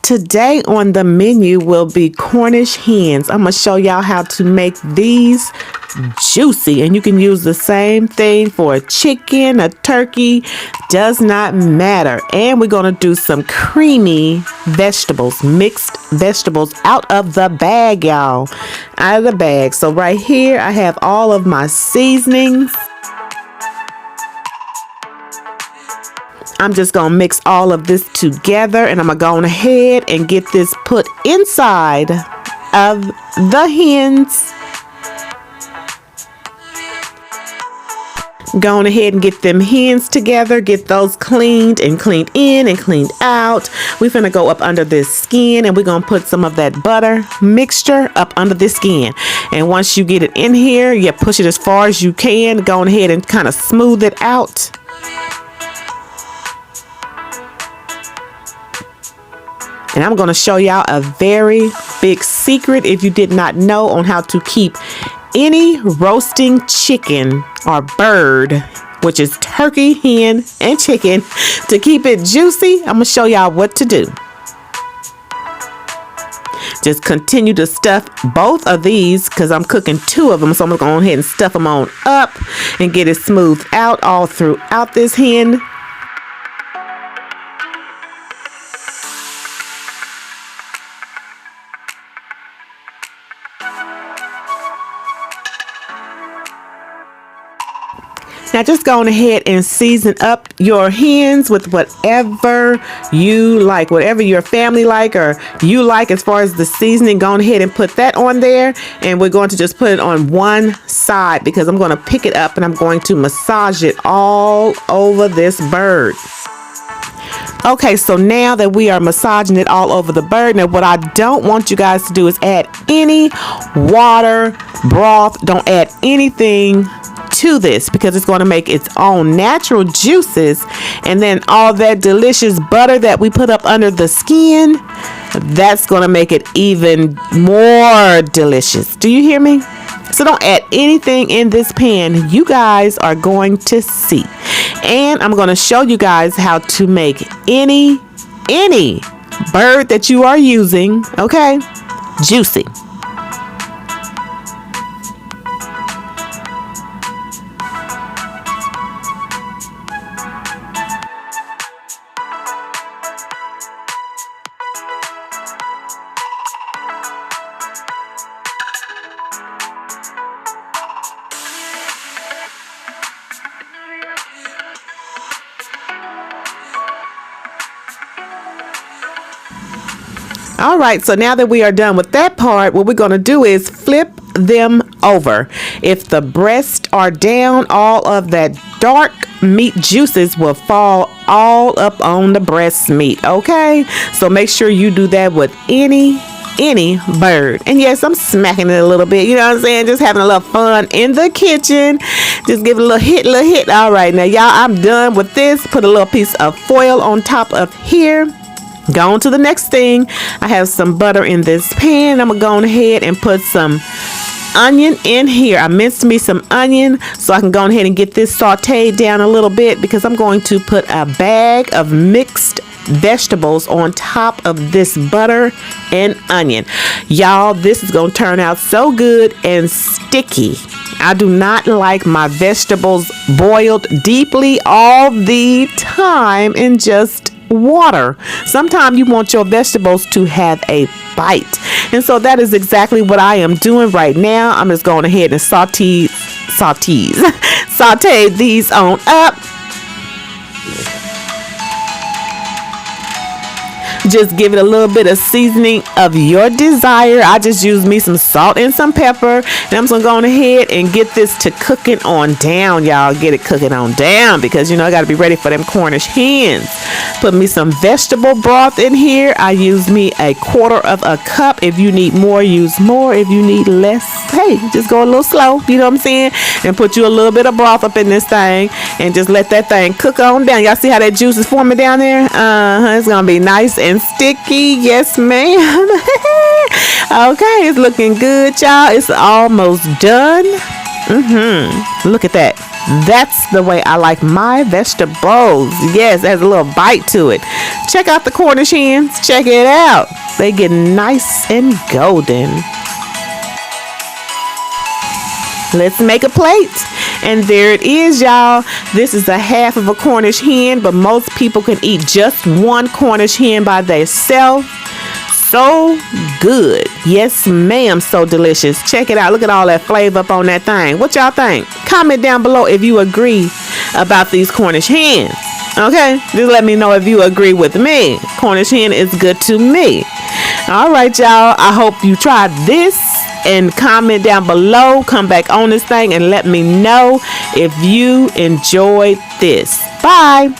Today on the menu will be Cornish hens. I'm going to show y'all how to make these juicy, and you can use the same thing for a chicken, a turkey, does not matter. And we're going to do some creamy vegetables, mixed vegetables out of the bag, y'all, out of the bag. So right here I have all of my seasonings. I'm just going to mix all of this together, and I'm going to go on ahead and get this put inside of the hens. Going ahead and get them hens together, get those cleaned and cleaned in and cleaned out. We're finna go up under this skin, and we're gonna put some of that butter mixture up under the skin. And once you get it in here, you push it as far as you can. Go ahead and kind of smooth it out. And I'm going to show y'all a very big secret, if you did not know, on how to keep any roasting chicken or bird, which is turkey, hen, and chicken, to keep it juicy. I'm going to show y'all what to do. Just continue to stuff both of these, because I'm cooking two of them. So I'm going to go ahead and stuff them on up and get it smoothed out all throughout this hen. Now just go on ahead and season up your hens with whatever you like, whatever your family like or you like as far as the seasoning. Go on ahead and put that on there, and we're going to just put it on one side because I'm going to pick it up and I'm going to massage it all over this bird. Okay, so now that we are massaging it all over the bird, now what I don't want you guys to do is add any water, broth. Don't add anything to this, because it's going to make its own natural juices, and then all that delicious butter that we put up under the skin, that's going to make it even more delicious. Do you hear me? So don't add anything in this pan. You guys are going to see. And I'm going to show you guys how to make any bird that you are using, okay, juicy. All right, so now that we are done with that part, what we're going to do is flip them over. If the breasts are down, all of that dark meat juices will fall all up on the breast meat, okay? So make sure you do that with any bird. And yes, I'm smacking it a little bit, you know what I'm saying? Just having a little fun in the kitchen. Just give it a little hit. All right, now y'all, I'm done with this. Put a little piece of foil on top of here. Go on to the next thing. I have some butter in this pan. I'm gonna go on ahead and put some onion in here. I minced me some onion so I can go on ahead and get this sauteed down a little bit, because I'm going to put a bag of mixed vegetables on top of this butter and onion. Y'all, this is gonna turn out so good and sticky. I do not like my vegetables boiled deeply all the time in just water. Sometimes you want your vegetables to have a bite, and so that is exactly what I am doing right now. I'm just going ahead and saute these on up. Just give it a little bit of seasoning of your desire. I just use me some salt and some pepper, and I'm just gonna go on ahead and get this to cooking on down, y'all. Get it cooking on down, because you know I got to be ready for them Cornish hens. Put me some vegetable broth in here. I use me a 1/4 of a cup. If you need more, use more. If you need less, hey, just go a little slow, you know what I'm saying? And put you a little bit of broth up in this thing, and just let that thing cook on down. Y'all see how that juice is forming down there? It's gonna be nice and sticky. Yes, ma'am. Okay, it's looking good, y'all. It's almost done. Look at that. That's the way I like my vegetables. Yes, it has a little bite to it. Check out the Cornish hens. Check it out. They get nice and golden. Let's make a plate. And there it is, y'all. This is a half of a Cornish hen, but most people can eat just one Cornish hen by themselves. So good. Yes, ma'am. So delicious. Check it out. Look at all that flavor up on that thing. What y'all think? Comment down below if you agree about these Cornish hens. Okay? Just let me know if you agree with me. Cornish hen is good to me. All right, y'all. I hope you tried this. And comment down below. Come back on this thing and let me know if you enjoyed this. Bye.